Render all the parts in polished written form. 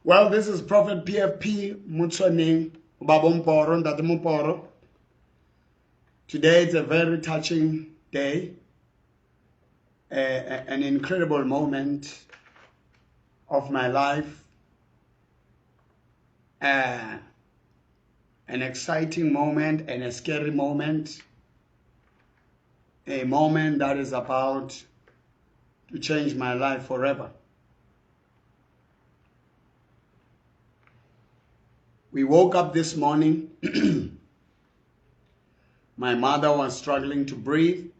Well, this is Prophet PFP Mutswane Babomporo Ndatimumporo. Today it's a very touching day, an incredible moment of my life, an exciting moment and a scary moment, a moment that is about to change my life forever. We woke up this morning. My mother was struggling to breathe.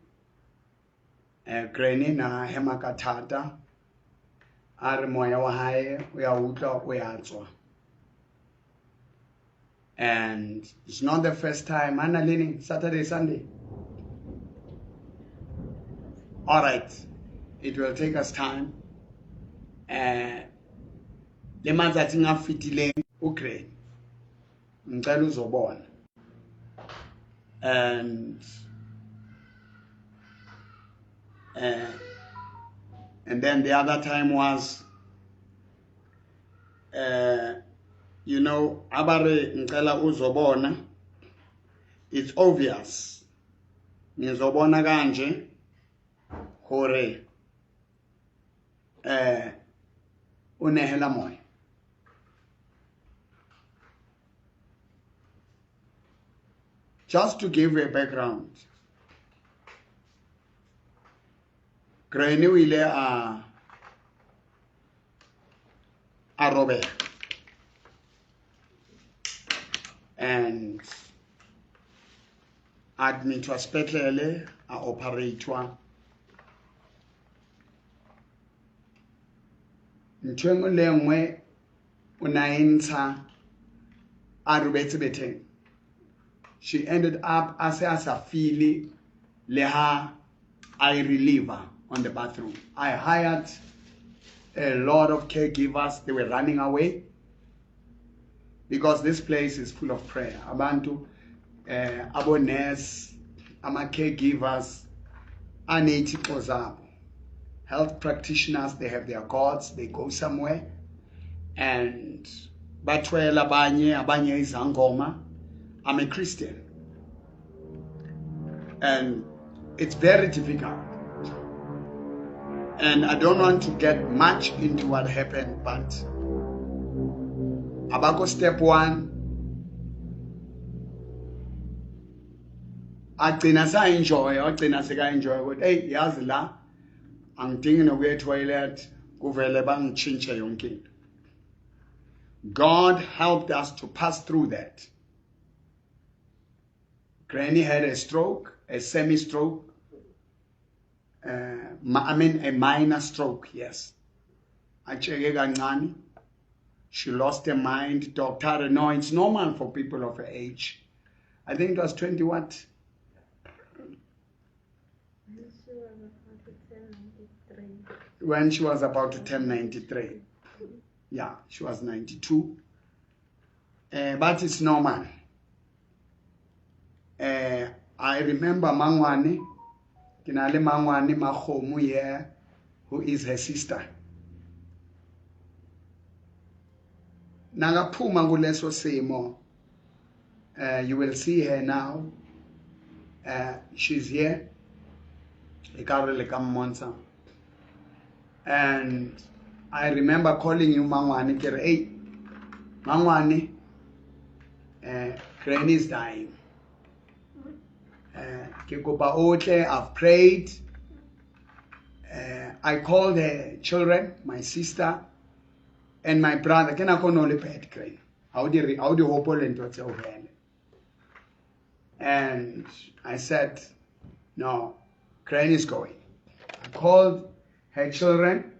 Granny na hemakatata. Are moya wa hae uyawutla uyatswa. And it's not the first time. Anna Lini, Saturday, Sunday. All right. It will take us time. Le matsatsi ngafitile uGrani. Ngicela uzobona. And then the other time was you know, abare ngicela uzobona. It's obvious. Ngizobona kanje hore unehela moya. Just to give you a background, Granny wile a Robert, and admit wa spetlele a operator. Ntwengo lengwe unainta a Robert beteng. She ended up as a fili leha I reliever on the bathroom. I hired a lot of caregivers. They were running away because this place is full of prayer. Abantu, aboness, ama caregivers, aneti kozabo. Health practitioners, they have their gods. They go somewhere and batwela abanye izangoma. I'm a Christian, and it's very difficult, and I don't want to get much into what happened, but abako step one, agcina sa enjoy ukuthi hey yazi la angidingi nokuya toilet kuvele bangichinche yonke into. God helped us to pass through that. Granny had a stroke, a semi-stroke, a minor stroke, yes. She lost her mind. Doctor, no, it's normal for people of her age. I think it was 20 what? When she was about to turn 93. Yeah, she was 92. But it's normal. I remember Mangwane, Kinale Mangwane Mahomu here, who is her sister. Nagaphuma kuleso simo. You will see her now. She's here. And I remember calling you Mangwane, hey, Mangwane, Granny is dying. I've prayed. I called her children, my sister, and my brother. Can I call only pet Granny? How do you hope into it? And I said, no, Granny is going. I called her children.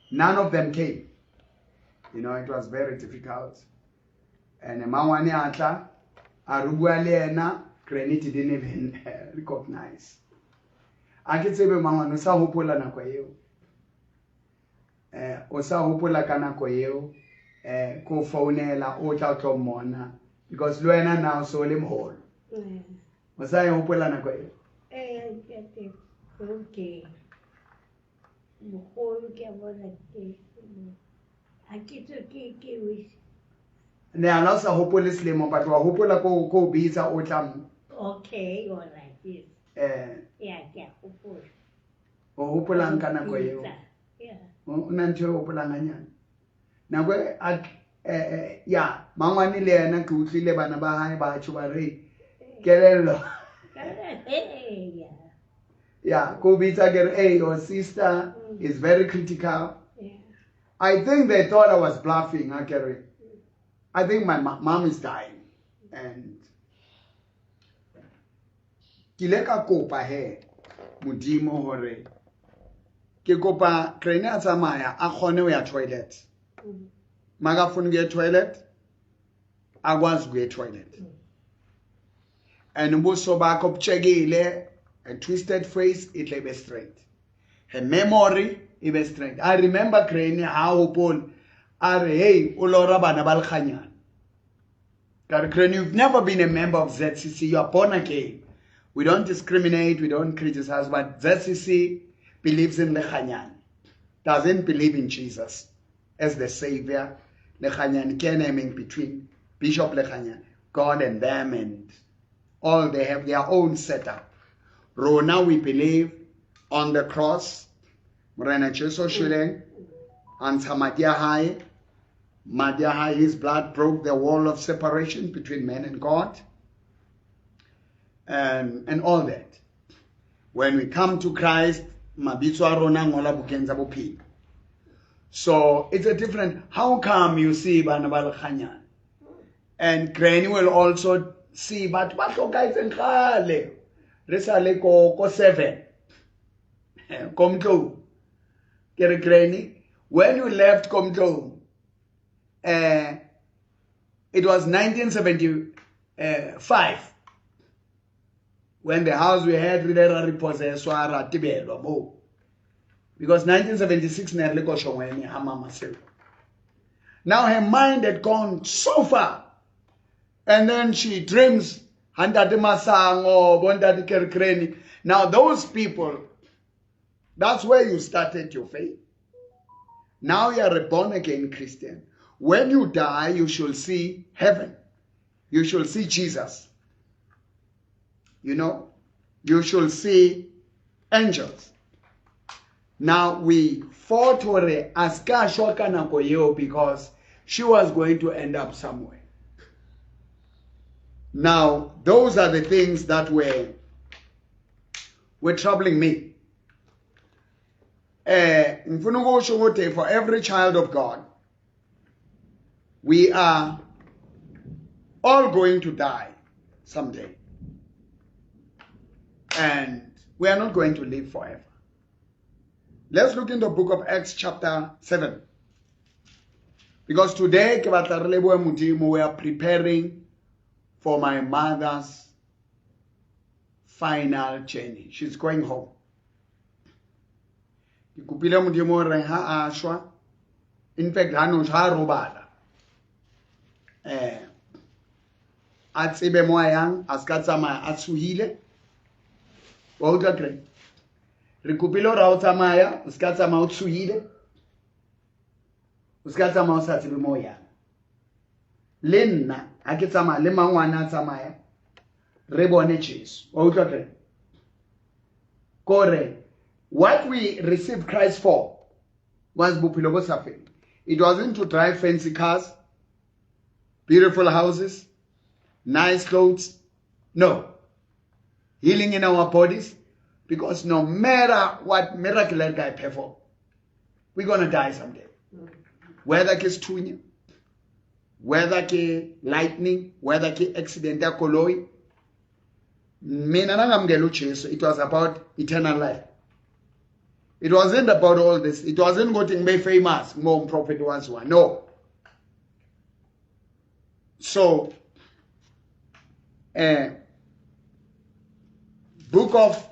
None of them came. You know, it was very difficult. And Mawani Atla, Arubualena, Granny didn't even recognize. I can say, Mama, no sa hopola na kwa yeo. Osa hopola kana kwa yeo. Ko phonela o tla tlo mona because Luena now so lim hole. Osa hopola na kwa yeo. Okay. Ha ke tso ke wish. Ne a na sa hopole selemo but wa hopola ko bitsa o tla mo. Okay, all right, yes. Yeah, ke a hopola. O hopolang ka nako eo. Yeah. O na ntho o hopolang hanyane. Nako ya mangwane le yena ke utlwile bana ba hae ba tjho ba re kelello. Yeah. Yeah, go bitsa ke re hey your sister is very critical. Yeah. I think they thought I was bluffing, Akere. I think my mom is dying. And kile ka kopa he modimo hore ke kopa Crane a tsamaya a kgone ho ya toilet. Magafuni go toilet, akwazi go toilet. And ubuso bakho butshekile, a twisted face, it be straight. Her memory ibe straight. I remember Crane how Paul are hey ulora bana balkhanyana. Crane, you've never been a member of ZCC, you are born again. We don't discriminate, we don't criticize, but ZCC believes in Lekhanyan, doesn't believe in Jesus as the Savior. Lekhanyan naming between Bishop Lekhanyan, God and them, and all they have their own setup. Rona, we believe on the cross. Morena Cheso Shileng, and Samadiyahai. Madiyahai, his blood broke the wall of separation between man and God. And all that. When we come to Christ, so it's a different. How come you see Banabal Khanyan? And Crane will also see, but what guys in Khale? Resale ko 7. Komto. Kere Crane. When you left Komto, it was 1975. When the house we had literally possessed because 1976 now her mind had gone so far, and then she dreams now those people, that's where you started your faith. Now you are a born again Christian. When you die, you shall see heaven, you shall see Jesus. You know, you shall see angels. Now we fought for Aska Shwaka Nakoyeo because she was going to end up somewhere. Now, those are the things that were troubling me. For every child of God, we are all going to die someday. And we are not going to live forever. Let's look in the book of Acts chapter 7. Because today, we are preparing for my mother's final journey. She's going home. In fact, wa utlwa kre re kopile ra o tsamaya o ska tsamaya o tshuhile o ska tsamaya o sa tsebe mo ya le nna ha ke tsamaya le mangwana a tsamaya re bone Jesu wa utlwa kre kore what we received Christ for was bophelo bo sa feng. It wasn't to drive fancy cars, beautiful houses, nice clothes. No. Healing in our bodies, because no matter what miracle that guy perform, we're going to die someday. Whether it's tunya, whether it's lightning, whether it's accidental koloi, it was about eternal life. It wasn't about all this. It wasn't going to be famous, more prophet was one. No. So, book of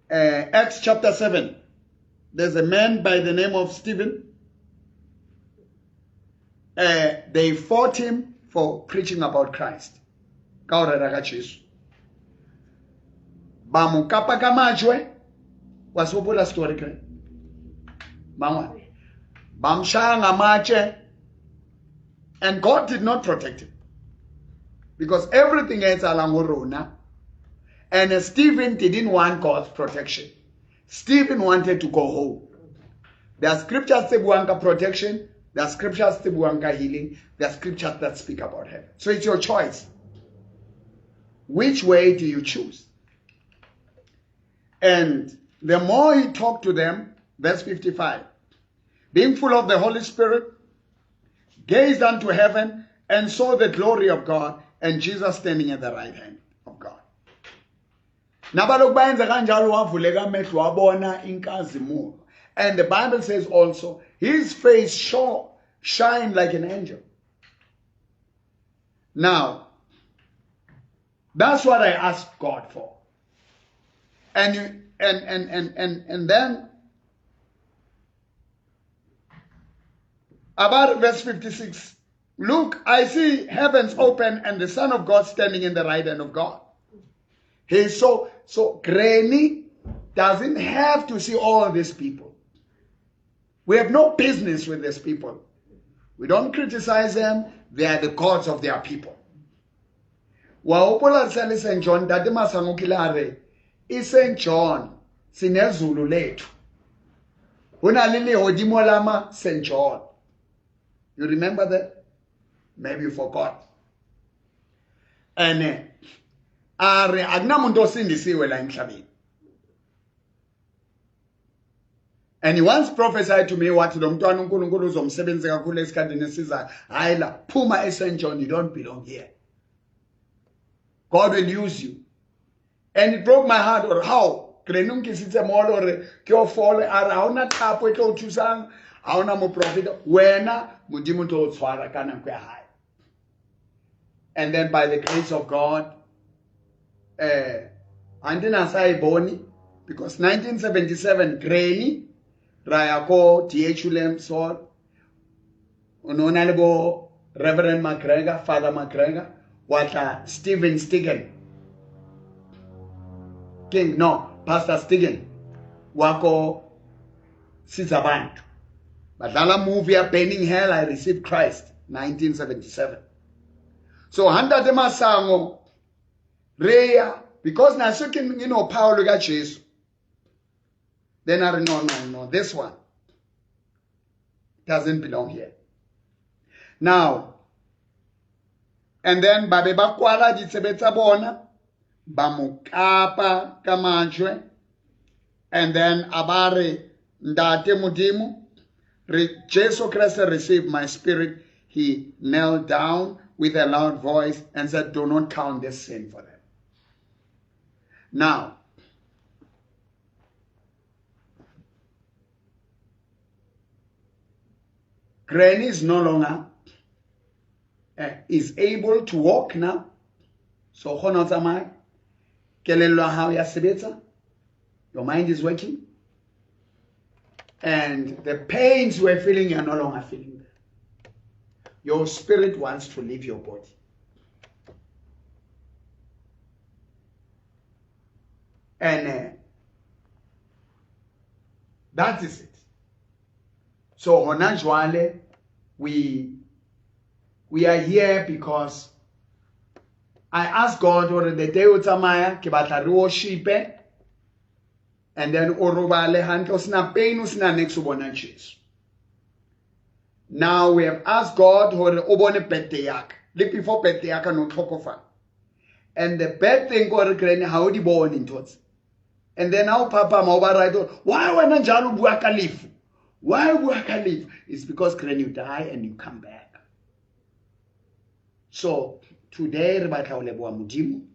Acts chapter 7. There's a man by the name of Stephen. They fought him for preaching about Christ. Bamukapa kamajwe wasopola story. Bamshaya ngamatshe, and God did not protect him because everything else alangorona, and Stephen didn't want God's protection. Stephen wanted to go home. There are scriptures that buanka protection, there are scriptures that buanka healing, there are scriptures that speak about heaven. So it's your choice. Which way do you choose? And the more he talked to them, verse 55, being full of the Holy Spirit, gazed unto heaven and saw the glory of God and Jesus standing at the right hand of God. And the Bible says also, his face shined like an angel. Now, that's what I asked God for. And then about verse 56, look, I see heavens open and the Son of God standing in the right hand of God. So Granny doesn't have to see all these people. We have no business with these people. We don't criticize them. They are the gods of their people. Waopola sale St. John, dati masangukilare, St. John, sinezulu lethu. Unalili hodimo lama St. John. You remember that? Maybe you forgot. And akunamuntu osindisiwe la emhlabeni. And he once prophesied to me what lo mntwana uNkulunkulu uzomsebenza kakhulu esikhathini esizayo. Hayi la phuma eSt. John, you don't belong here. God will use you. And it broke my heart, or how? Krenung kisitse molo re kyo fole ara hauna thapo e tlo thusang, hauna mo prophet wena modimo tlo tshwara kana nkwe hae. And then by the grace of God, andina sai boni, because 1977 Granny Rayako T.H. Ulem Sol Unonalebo Reverend McGregor, Father McGregor, what Stephen Stigan King, no, Pastor Stigan Wako Sizabantu. But that movie Burning Hell, I Received Christ, 1977. So handa de masango Reya, because na sekin Paulo ga Jesu. Then I no, this one doesn't belong here. Now, and then babe bakwala ditsebetsa bona bamukapa kamanjwe, and then abare ndate mudimu Jesu Christ received my spirit. He knelt down with a loud voice and said, do not count this sin for them. Now, Granny is no longer is able to walk now. So honotamai, kelelo how ya sebeta. Your mind is working. And the pains you were feeling, you're no longer feeling them. Your spirit wants to leave your body. And that is it. So Honajwale, we are here because I asked God or the day utamaya kibatari worship, and then orubale hanto sina pain usina next ubona Jesus. Now we have asked God or obone pete yak. Look before pete yak no tokofa. And the bad thing God Granny how di born in tots. And then now Papa Mauba why wana njalo buaka live? Why buaka live? It's because Granny you die and you come back. So today rebata ulebwa mudimu.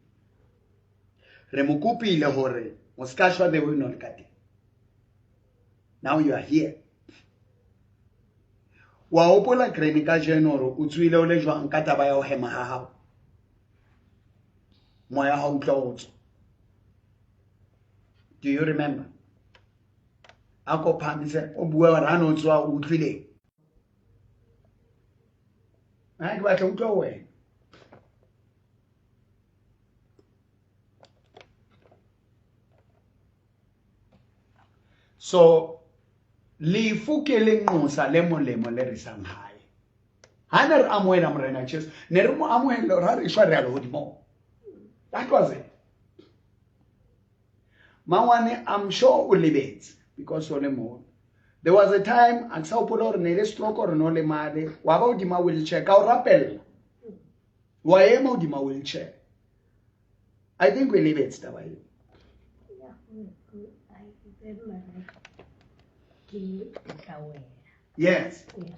Remukupi ile hore. Moskashwa the will not cut. Now you are here. Waopola Granny ka jenoro utswile ole jwa nkata ba yo hema ha hao. Moya ha utlotso. Do you remember? Ako pamise obuwa rano tswa utlwile. Ai ba tlo utlo we. So Lifu ke lenqosa le molemo le re sang hae. Ha ne re amohela Morena Jesu, ne re mo amohela ra re shwa re a lehodimo. That was it. Mangwane, I'm sure o lebetse because o le mo. There was a time at Sao Paulo re ne le stroke or no le mare, wa ba hodima wheelchair ka o rapella. Wa ema hodima wheelchair. I think we lebetse taba eo. Yes. Yeah.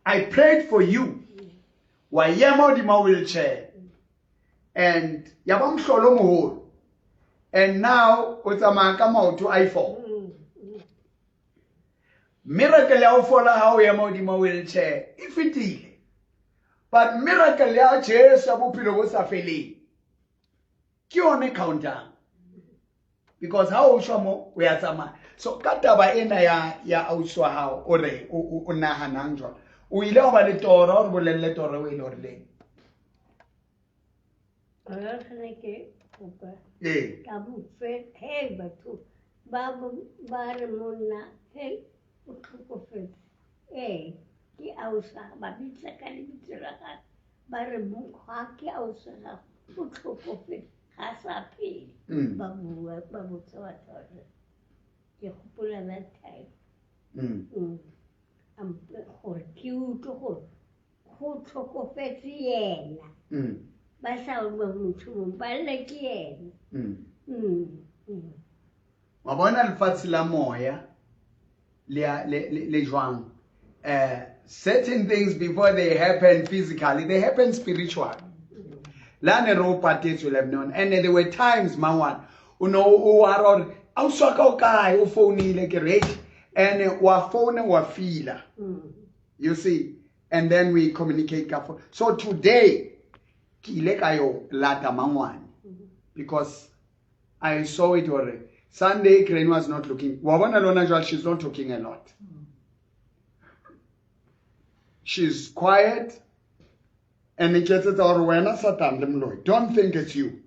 I prayed for you. Wa ema hodima wheelchair. And yaba mhlolo moholo. And now o tsamaya ka maoto a i4. Miracle ya o fola ha o ema hodima wheelchair e fetile. But miracle ya Jesu ya bophelo bo sa feleng ke yone countdown. Because how o shwa mo o ya tsamaya. So ka taba ena ya ausi wa hao o re o nahanang jwang. O ile wa ba le toro o re bolelle toro o ile o re le. Eh. Kamu fe hey batu babu bare mona hey uthuko fe eh ki ausa babitsa ka le bitsela ka bare mo ha ki ausa uthuko fe ha sa pele babu tsawa ke hopola that time am gore ki utlo go tlhokofetse yena ba sa o motho ba le ke yena wa bona lefatshe la moya le jwang certain things before they happen physically they happen spiritually la ne ro patetse Lebanon and there were times mangwana o no o aror a uswa ka o kae o phoneile ke ready and wa phone wa fila you see and then we communicate so today ki ile ka yo lata mangwane because I saw it already. Sunday, Crane was not looking. Wabona lona jwa, she's not talking a lot. She's quiet. And it gets don't think it's you.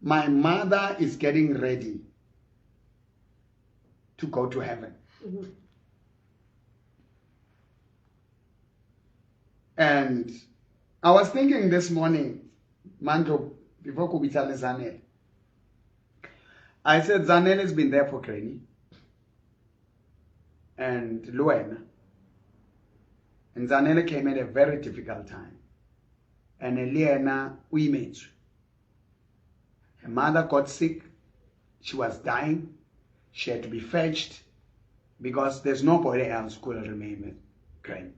My mother is getting ready to go to heaven. And I was thinking this morning, Manto, before Kubitale Zanel, I said Zanel has been there for Crane and Luena. And Zanel came at a very difficult time. And Eliana, we met. Her mother got sick. She was dying. She had to be fetched because there's nobody else who could remain with Crane.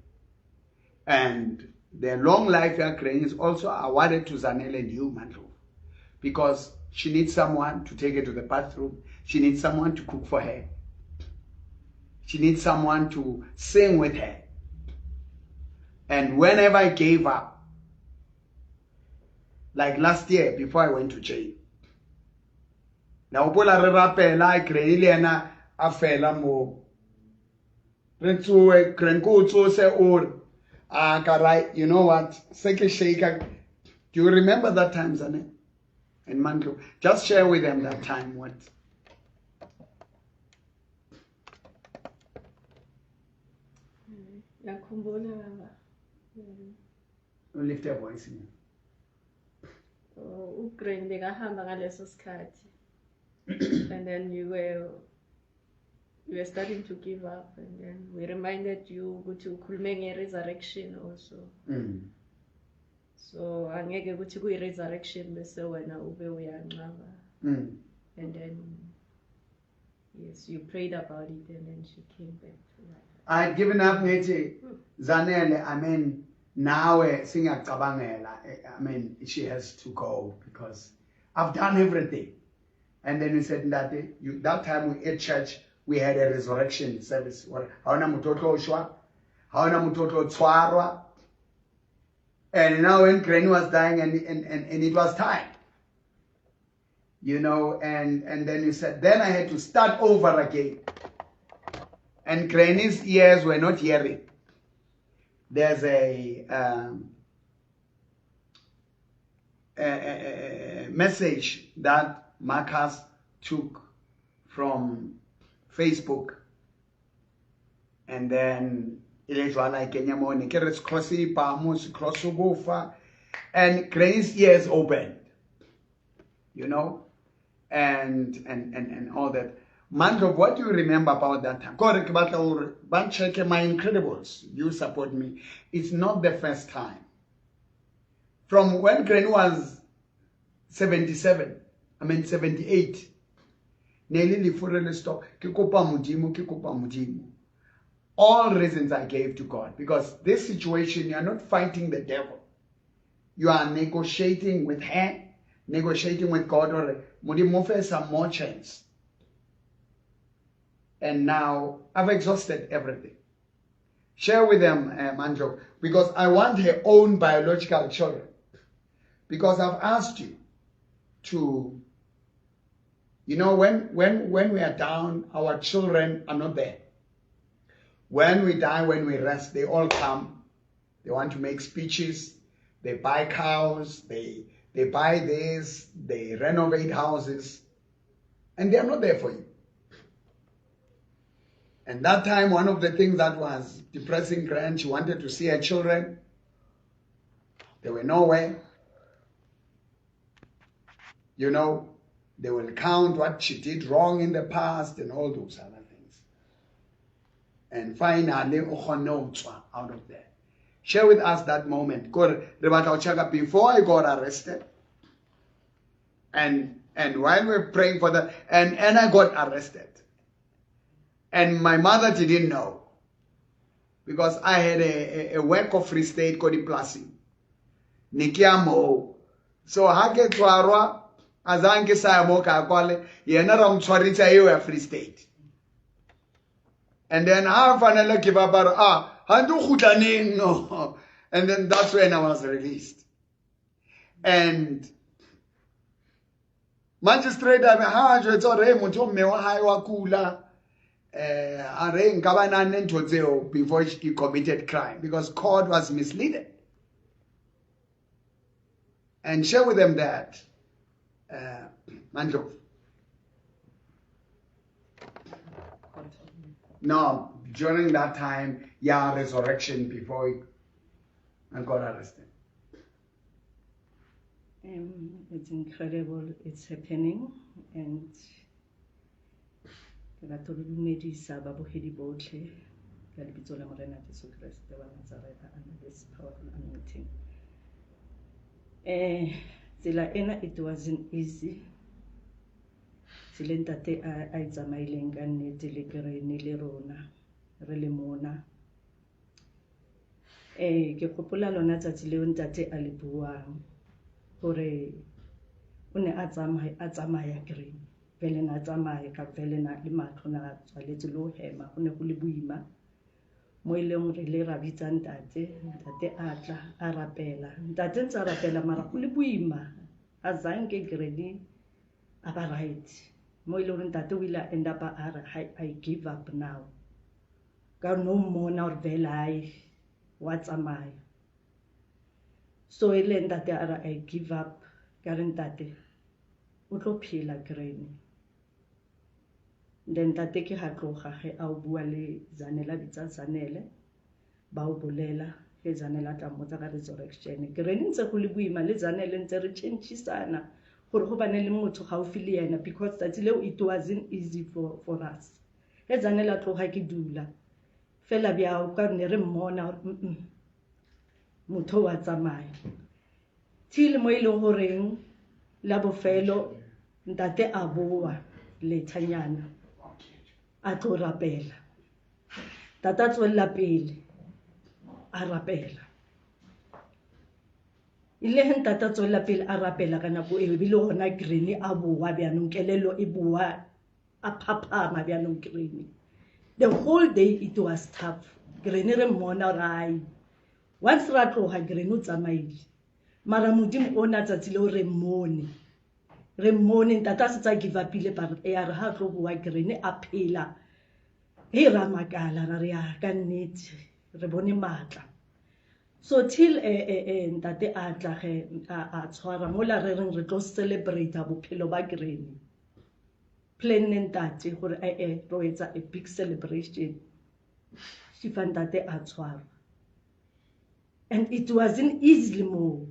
And the long life here Crane is also awarded to Zanel and you, Manto, because she needs someone to take her to the bathroom. She needs someone to cook for her. She needs someone to sing with her. And whenever I gave up, like last year before I went to jail, now pola re rapela Crane le ena a fela mo re tsoe Crane ko tso se or karai, you know what? Seke shaker. Do you remember that time, Zane? And Manto, just share with them that time what. Lift your voice in. Ukraine bekahamba ngaleso sikhathi. And then you were starting to give up, and then we reminded you to ukhulume resurrection also. So angeke ukuthi kuyi resurrection bese wena ube uyanqaba. And then yes, you prayed about it and then she came back to life. I had given up ngithi Zanele, I mean nawe singacabangela, I mean she has to go because I've done everything. And then we said that time we at church we had a resurrection service. Haona mutotlo ushwa, haona mutotlo tshwarwa. And now when Crane was dying and it was time, you know, and then you said, then I had to start over again. And Crane's ears were not hearing. There's a message that Marcus took from Facebook. And then ilejwala Kenya Keres Crossi Pamus Crossogofa and Granny's ears opened. You know? And all that. Mandro, what do you remember about that time? Check my Incredibles. You support me. It's not the first time. From when Granny was 78. All reasons I gave to God. Because this situation, you are not fighting the devil. You are negotiating with her, negotiating with God, or some more chance. And now I've exhausted everything. Share with them, Manjo, because I want her own biological children. Because I've asked you to, you know, when we are down, our children are not there. When we die, when we rest, they all come. They want to make speeches. They buy cows. They buy this. They renovate houses. And they are not there for you. And that time, one of the things that was depressing Grant, she wanted to see her children. They were nowhere. You know, they will count what she did wrong in the past and all those other things. And finally, out of there. Share with us that moment. Before I got arrested, and while we were praying for that, and I got arrested. And my mother didn't know. Because I had a work of Free State called Plasi. Nikiamo. So hake twarwa azange saya moka kwale yena ra mtshwarisa ewe Free State. And then I finally give up handu khutlaneng no. And then that's when I was released. And magistrate amehajo etsore motho mme wa hae wa kula before he committed crime, because court was misleading. And share with them that Manjo. No, during that time, resurrection before I got arrested. It's incredible. It's happening, and ke batla go dumedisa babogedi botlhe ka lebitso la Morena Jesu Kriste wa Nazareth and this powerful anointing. Tsela ena, it wasn't easy. Tsela ntate a itsamaileng ka nnete le Granny le rona re le mona. Ke gopola lona tsatsi leo ntate a le buang gore o ne a tsamaya Granny. Vele na tsamaya ka vele na le matlo na tswaletse lo hema go ne go le boima mo ileng re le ra bitsa ntate atla a rapela ntate ntse a rapela mara go le boima a zanke Granny a ba right mo ileng ntate o ile end up I give up now ka no more na vele ai wa tsamaya. So ile ntate I give up ka re ntate o tlo phela Granny. Then tate ke ha tloga ge a bua le Zanele bitsa Zanele ba o bolela ge Zanele tla mmotsa ka resurrection. Granny ntse go le boima le Zanele ntse re changisana gore go bane le motho gaufi le yena, because tsatsi leo it wasn't easy for us. Ge Zanele a tloga ke dula fela bia o ka ne re mmona motho wa tsamaya till mo ile goreng la bofelo ntate a boa le thanyana a tlo rapela. Tata tswela pele a rapela. Ile he tata tswela pele a rapela ka nako e bile gona Granny a boa bjanong kelelo e boa a phaphama bjanong Granny. The whole day it was tough. Granny re mmona rai. Once ra tloga Granny o tsamaile. Mara modimo o na tsatsi le re mmone. Re mmone tata se tsa give up ile ba re ha tlo bua Granny a phela he ra makala ra re ya ka nnete re bone matla. So till ntate a tla ge a tshwara mola re reng re tlo celebrate bophelo ba Granny. plan ntate gore ro etsa a big celebration. She found that a tshwarwa. And it wasn't easily more.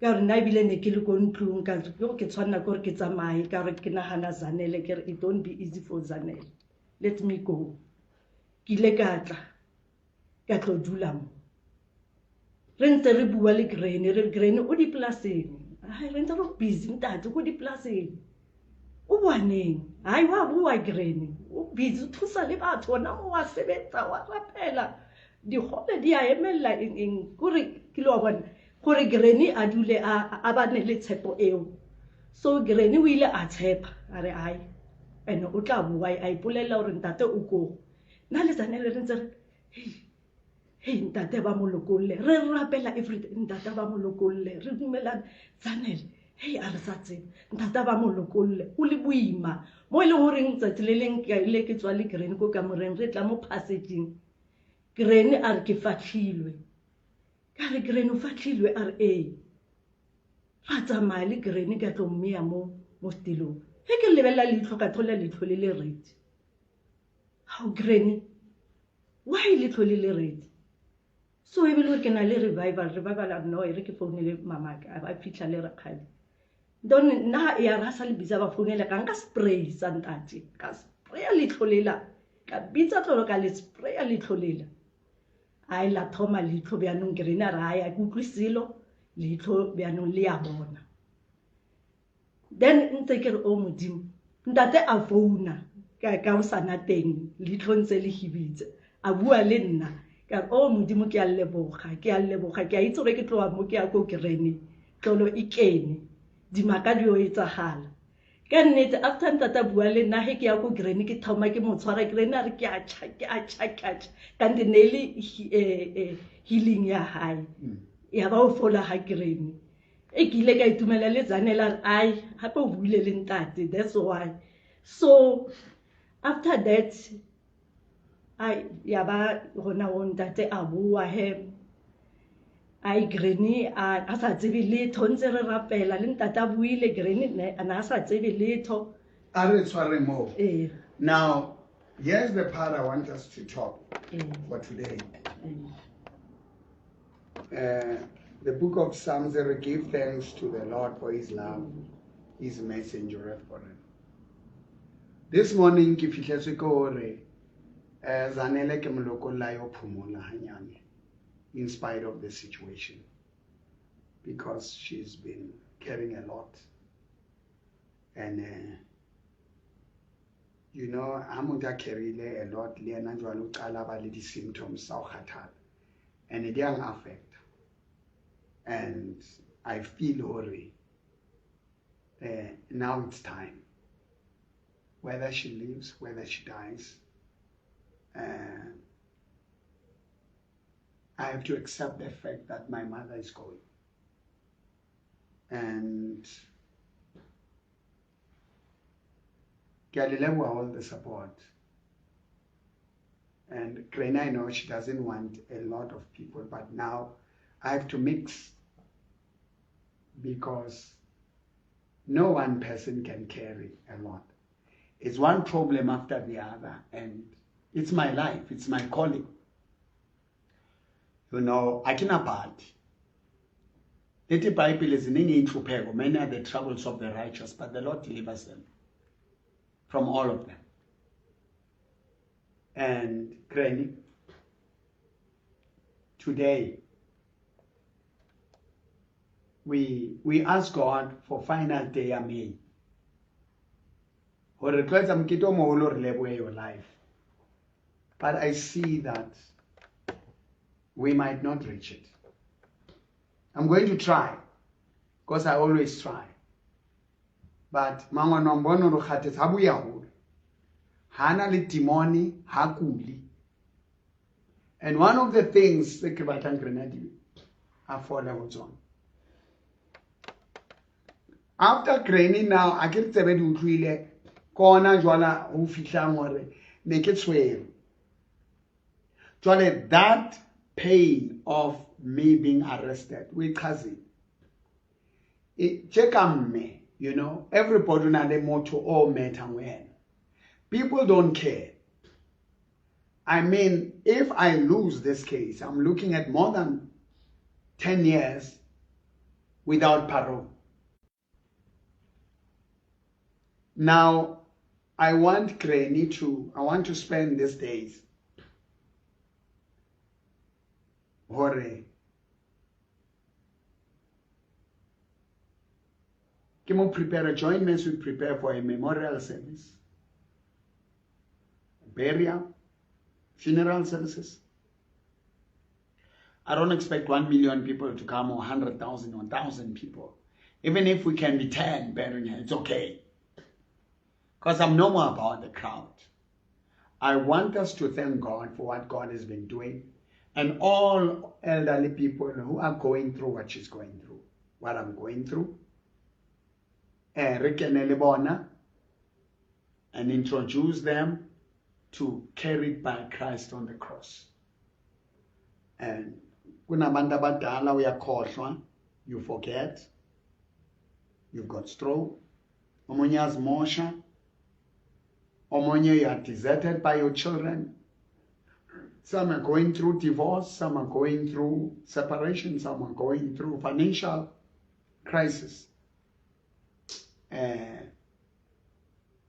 Ka re na bile ne ke le ko ntlong ka re ke tshwana gore ke tsamaye ka re ke nagana Zanele ke re it don't be easy for Zanele. Let me go. Ke ile ka tla ka tlo dula mo. Re ntse re bua le Granny o di plaseng. Ai re ntse re busy ntate go di plaseng. O bwaneng hai wa bua Granny o busy thusa le batho ona mo wa sebetsa wa rapela di gole di a emella eng gore ke lo bona gore Granny a dule a bane le tshepo eo. So Granny o ile a tshepa a re ai ene o tla bua a ipolela gore ntate o go na le Zanele re ntse re hey ntate ba molokolle re rapela everything ntate ba molokolle re dumelana Zanele hey a re sa tsebe ntate ba molokolle o le boima mo ile gore ntse le leng le ke tswa le Granny ko ka moreng re tla mo passaging Granny a re ke fatlhilwe ka re Granny o fatlhilwe a re ra tsamaya le Granny ka tlo mmea mo stilong he ke lebella leitlho ka thola leitlho le le red how Granny why leitlho le le red so e bile ke na le revival a no re ke founele mama ka ba fitlha le rakgadi don na ya rasa le bitsa ba founela ka nka spray sa ntate ka spray leitlho lela ka bitsa tlolo ka le spray leitlho lela ai la thoma leitlho byanong Granny a ra ya ku tlisilo leitlho byanong le ya bona then ntse ke re o modimo ntate a founa ka o sana teng leitlho ntse le hibitse a bua le nna ka o modimo ke a leboga ke a itse gore ke tloa mo ke ya go Granny tlolo ikene di maka di o etsagala ka nnete after ntata bua le nna he ke ya go Granny ke thoma ke mo tshwara Granny a re ke a cha ka ndinele healing ya hae ya ba o fola ha Granny ke ile ka itumela le Zanele ai hape o buile le ntate that's why so after that ya ba gona o ntate a bua he ai Granny a sa tsebe letho ntse re rapela le ntate a buile Granny ana sa tsebe letho a re tshware mo now here's the part I want us to talk for today. The book of Psalms says, give thanks to the Lord for his love, his messenger forever. This morning ke fihletswe ke hore Zanele ke molokolla yo phumola hanyane in spite of the situation because she's been carrying a lot and you know amuta carryile a lot le ena jwalo qala ba le di symptoms sa go kgathala and it don't affect and I feel hore now it's time whether she lives whether she dies I have to accept the fact that my mother is going. And Galileo all the support. And Granny, I know she doesn't want a lot of people, but now I have to mix because no one person can carry a lot. It's one problem after the other, and it's my life, it's my calling. You know, I cannot part. The Bible is in inhlupheko. Many are the troubles of the righteous, but the Lord delivers them from all of them. And Granny, today we ask God for final day amen. Or request your life. But I see that we might not reach it. I'm going to try, because I always try. But mangwa nombono ro khatetse ha buya hole. Hana le demoni hakuli. And one of the things the Kribatan Grenadier are followed on. After Granny now, I get the bed utlwile kona jwala ho fihla more ne ke tshwere. Jwale that pain of me being arrested with cousin. Check on me. You know, everybody na le motho o matter when. People don't care. I mean, if I lose this case, I'm looking at more than 10 years without parole. Now, I want to spend these days hore ke mo prepare, join me as we prepare for a memorial service, burial, funeral services. I don't expect 1 million people to come, or 100,000 or 1,000 people. Even if we can be 10 burying her, it's okay. Because I'm no more about the crowd. I want us to thank God for what God has been doing, and all elderly people who are going through what she's going through, what I'm going through. And introduce them to carried by Christ on the cross. And kunabantu abadala uyakhohlwa, you forget, you've got stroke, omunye azimosha, omunye you are deserted by your children. Some are going through divorce, some are going through separation, some are going through financial crisis.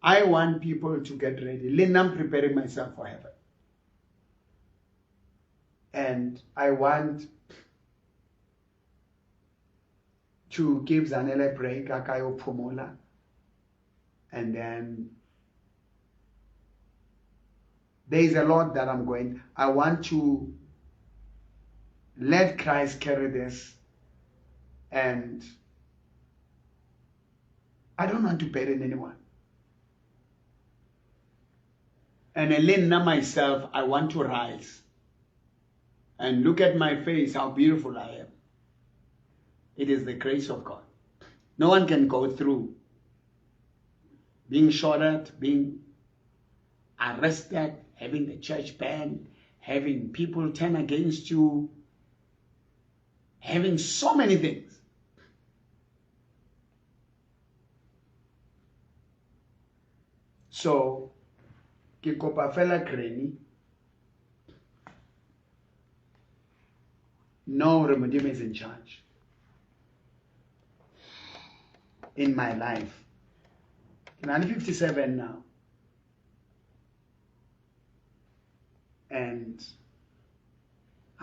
I want people to get ready. I'm preparing myself for heaven. And I want to give Zanele a break, Akayo Pomola. And then there is a lot that I'm going. I want to let Christ carry this. And I don't want to burden anyone. And Elena myself, I want to rise and look at my face, how beautiful I am. It is the grace of God. No one can go through being shot at, being arrested, having the church banned, having people turn against you, having so many things. So, ke kopa fela Granny, no, Modimo is in charge in my life. I'm 57 now. And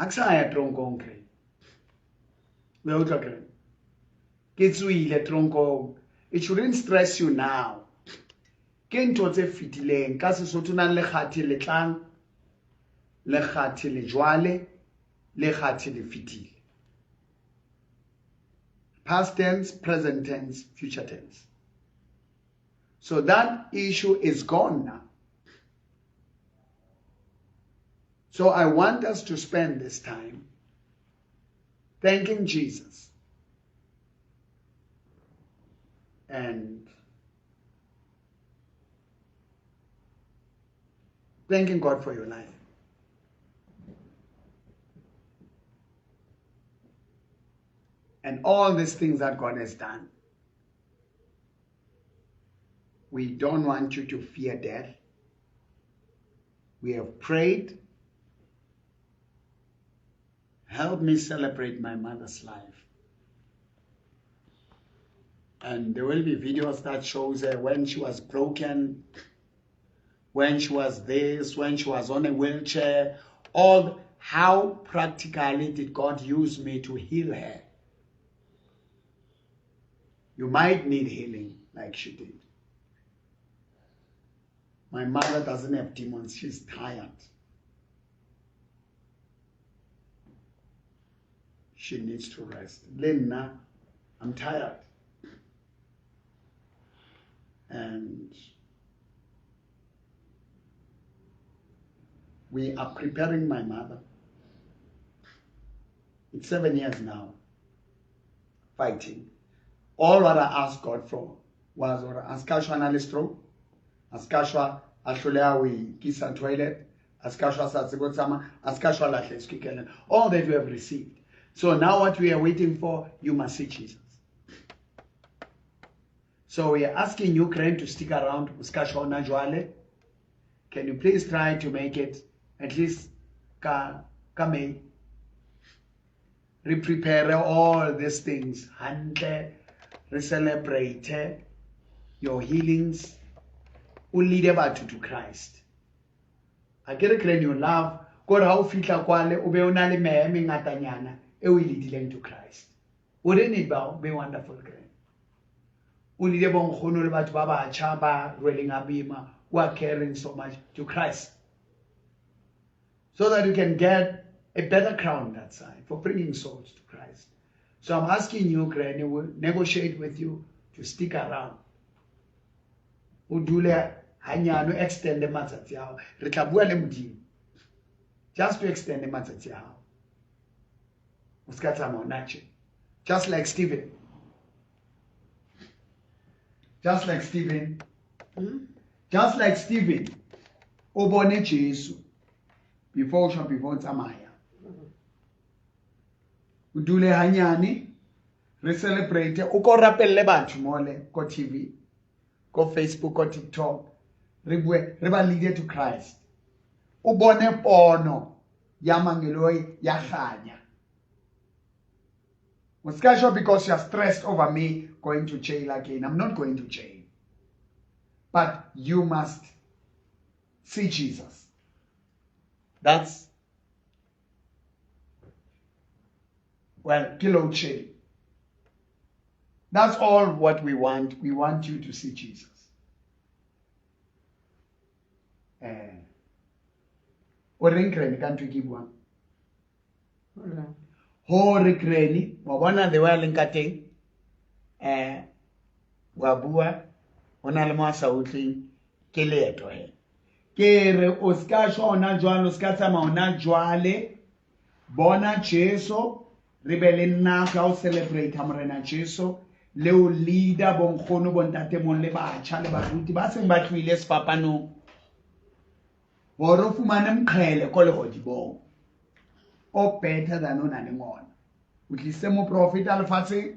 aksaya tronko Granny. We are talking. Kitsui tronko. It shouldn't stress you now. Ke ntho tse fitileng ka Sesotho nang le kgathi le tlang, le kgathi le jwale, le kgathi le fitile. Past tense, present tense, future tense. So that issue is gone now. So I want us to spend this time thanking Jesus and thanking God for your life. And all these things that God has done. We don't want you to fear death. We have prayed. Help me celebrate my mother's life. And there will be videos that shows her when she was broken, when she was this, when she was on a wheelchair, all how practically did God use me to heal her. You might need healing like she did. My mother doesn't have demons, she's tired. She needs to rest. Lena, I'm tired. And we are preparing my mother. It's 7 years now, fighting. All what I asked God for was Askashwa analystro, Askashwa Ashulea we kiss and toilet, Askashwa Satsigotsama, Askashwa Lacheskikelen, all that we have received. So now what we are waiting for, you must see Jesus. So we are asking Ukraine to stick around. Can you please try to make it at least May? We prepare all these things. We celebrate your healings. We lead abantu to Christ. I get a claim you love. God, how fitla kwale ube unale meheme ngatanyana e we leading to Christ. Wouldn't it be wonderful, grand? Uli de bon khono le batho ba batjha ba rweleng abima who are caring so much to Christ, so that you can get a better crown that side for bringing souls to Christ. So I'm asking you, Granny, will negotiate with you to stick around. Udule hanyano extend the matsatsi yao. Re tla bua le Modimo. Just to extend the matsatsi yao. Uska tsamaya nache. Just like Stephen. Just like Stephen. Just like Stephen. Obone Jesu. Before tsamaya. Udule hanyane. Re celebrate. Uko rapelle batho mole ko TV. Go Facebook, go TikTok. Re ba lead to Christ. Ubone pono ya mangeloi ya khanya. Uskasho because you are stressed over me going to jail again. I'm not going to jail. But you must see Jesus. That's, well, kilo jail. That's all what we want. We want you to see Jesus. Orenkreni kantu kibwa. Ho rekreni, wabona the well nkateng. Wabua ona le mwasa utli ke leeto he. Ke re o ska shona jwalo ska tsama ona jwale bona Jesu re be le nna ka o celebrate amorena Jesu le o leader bonkgono bontate mon le batjha le baruti ba seng ba tlwile sefapano hore fumane mqhele ko le godibong o better than ona le ngona o tlise mo prophet alfatse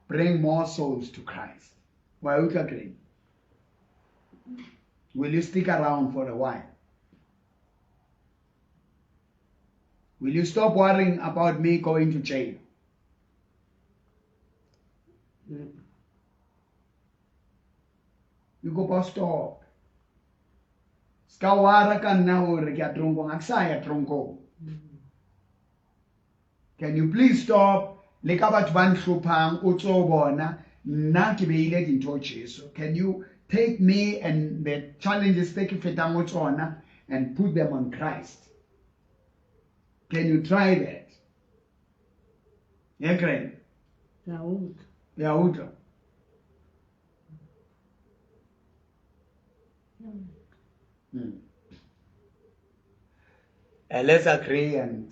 bring more souls to Christ. Why you agree? Will you stick around for a while? Will you stop worrying about me going to jail? You go stop. Skawara kan na hore ke tronko ngaksaya tronko. Can you please stop? Le ka batho ba nhlopang o tso bona nna ke beile dintho Jesu. Can you take me and the challenges take fetang o tsona and put them on Christ? Can you try that? Yeah, great. Yeah, Uta. Let's agree and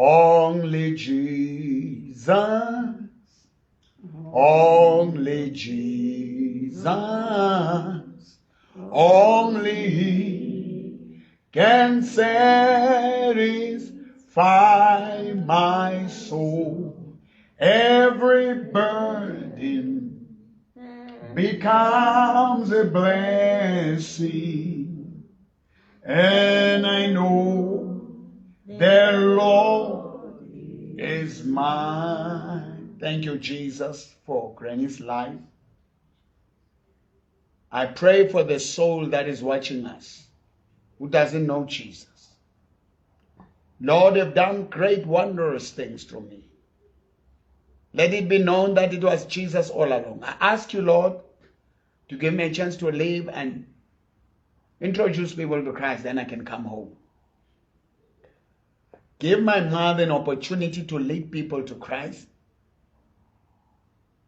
only Jesus, only Jesus, only He can satisfy my soul. Every burden becomes a blessing, and I know the Lord is mine. Thank you, Jesus, for Granny's life. I pray for the soul that is watching us, who doesn't know Jesus. Lord, you've done great, wondrous things to me. Let it be known that it was Jesus all along. I ask you, Lord, to give me a chance to live and introduce people to Christ, then I can come home. Give my mother an opportunity to lead people to Christ.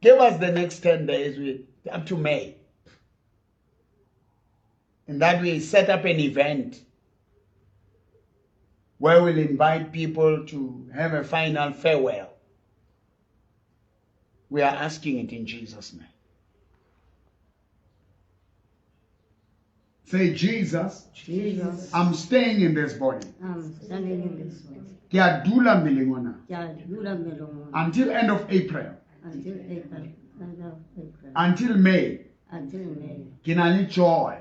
Give us the next 10 days up to May. And that we set up an event where we'll invite people to have a final farewell. We are asking it in Jesus' name. Say, Jesus, Jesus, I'm staying in this body. I'm standing in this way. Ke a dula mmeleng ona Dula melong until end of April, until April, end of April, until May. until May. Ke na le joy.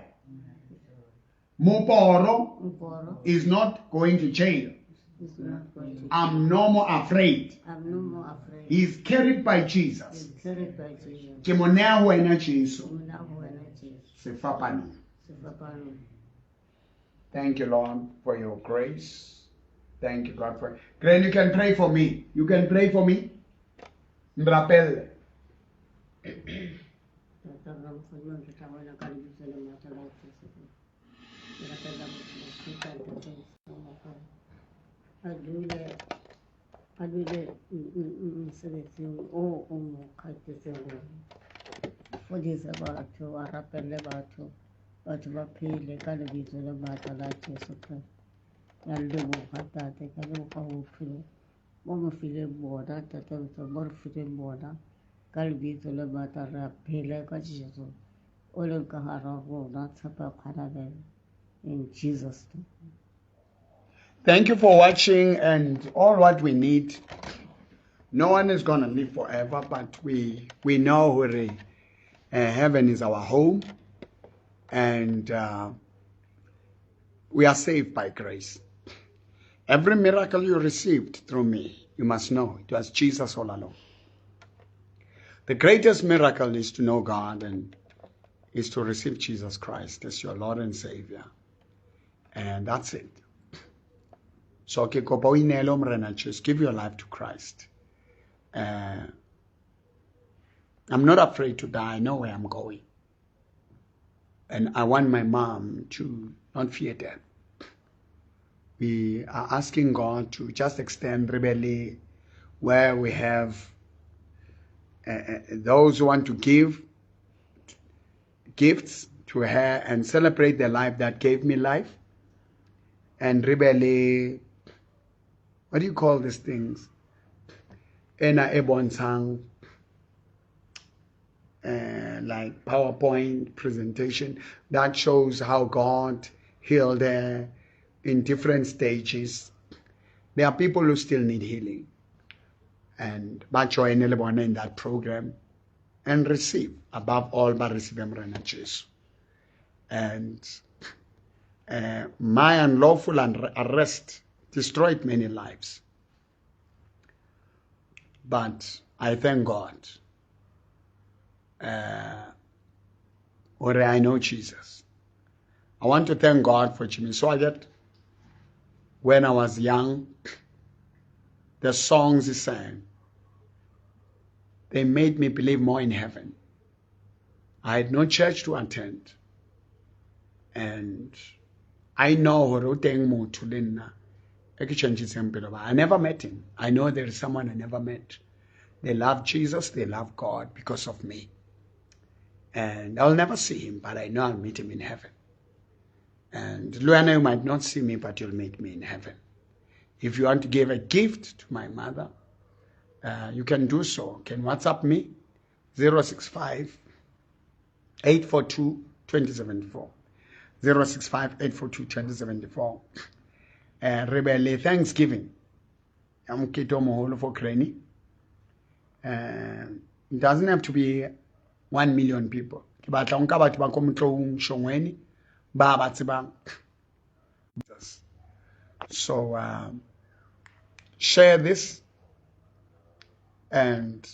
Moporo Mporo is not going to jail. is not going to. I'm no more afraid. I'm no more afraid. He's carried by Jesus. He's carried by Jesus. Ke mo nea ho wena Jesu. Mona ho wena Jesus. Se fapane. Sefapano. Thank you, Lord, for your grace. Thank you, God, for. Glenn, you can pray for me. You can pray for me. Mrapel. Tata ram khulun kita wala kali bisa le mata la Jesus. Mera kala kita tata sama. Adule seleksi o mo khaite se fodisa ba to arapelle ba to ba phile kali bisa le mata la Jesus. Yalde mo khata te kali ko ho phile. Mo phile boda tata so bor phile boda. कल भी तो लगा तारा पहले का चीज़ तो ओलन का हारा वो ना छपा खरा गए in Jesus name. Thank you for watching and all what we need. No one is going to live forever, but we know where heaven is our home, and we are saved by grace. Every miracle you received through me, you must know it was Jesus all along. The greatest miracle is to know God and is to receive Jesus Christ as your Lord and Savior. And that's it. So just give your life to Christ. I'm not afraid to die. I know where I'm going. And I want my mom to not fear death. We are asking God to just extend Rebele where we have those who want to give gifts to her and celebrate the life that gave me life. And Rebele, what do you call these things? Ena Ebonsang, like PowerPoint presentation that shows how God healed her in different stages. There are people who still need healing. And join in that program and receive, above all, by receiving Jesus. And my unlawful arrest destroyed many lives. But I thank God. Or I know Jesus. I want to thank God for Jimmy Swaggart. When I was young, the songs he sang, they made me believe more in heaven. I had no church to attend. And I know I never met him. I know there is someone I never met. They love Jesus, they love God because of me. And I'll never see him, but I know I'll meet him in heaven. And Luana, you might not see me, but you'll meet me in heaven. If you want to give a gift to my mother, you can do so. You can WhatsApp me, 065-842-2074. 065-842-2074. Rebele Thanksgiving. I'm Kito Moholo for Kreni. It doesn't have to be 1 million people. So share this and